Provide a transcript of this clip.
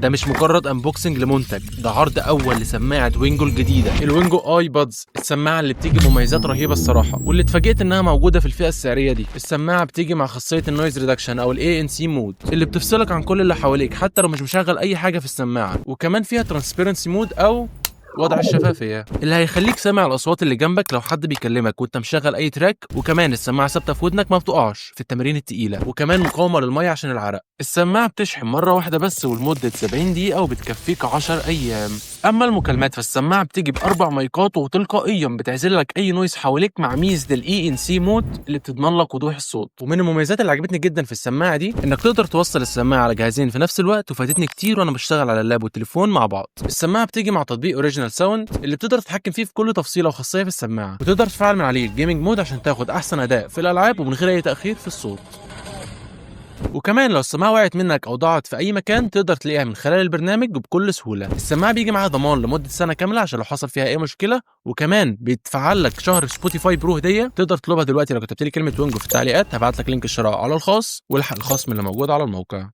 ده مش مجرد انبوكسنج لمنتج، ده عرض اول لسماعه وينجو الجديده، الوينجو اي بادز، السماعه اللي بتيجي بمميزات رهيبه الصراحه، واللي اتفاجئت انها موجوده في الفئه السعريه دي. السماعه بتيجي مع خاصيه النويز ريدكشن او الاي ان سي مود، اللي بتفصلك عن كل اللي حواليك حتى لو مش مشغل اي حاجه في السماعه، وكمان فيها ترانسبيرنسي مود او وضع الشفافية اللي هيخليك سامع الأصوات اللي جنبك لو حد بيكلمك وأنت مشغل أي تراك، وكمان السماعة ثابتة في ودنك ما بتقعش في التمارين التقيلة، وكمان مقاومة للمية عشان العرق. السماعة بتشحن مرة واحدة بس ولمدة 70 دقيقة وبتكفيك 10 أيام. أما المكالمات فالسماعة بتيجي بأربع مايكات وتلقائيا بتعزل لك أي نويز حواليك مع ميزة الاي ان سي مود اللي بتضمن لك وضوح الصوت. ومن المميزات اللي عجبتني جدا في السماعة دي إنك تقدر توصل السماعة على جهازين في نفس الوقت، وفادتني كتير وأنا بشتغل على اللاب والتليفون مع بعض. السماعة بتيجي مع تطبيق اوريجينال ساوند اللي بتقدر تتحكم فيه في كل تفصيله وخاصيه في السماعه، وتقدر تفعل من عليه الجيمنج مود عشان تاخد احسن اداء في الالعاب ومن غير اي تاخير في الصوت. وكمان لو السماعه وقعت منك او ضاعت في اي مكان تقدر تلاقيها من خلال البرنامج وبكل سهوله. السماعه بيجي معاها ضمان لمده سنه كامله عشان لو حصل فيها اي مشكله، وكمان بيتفعل لك شهر سبوتيفاي برو هديه تقدر تطلبها دلوقتي لو كتبت لي كلمه وينجو في التعليقات. هبعت لك لينك الشراء على الخاص والحق الخصم اللي موجود على الموقع.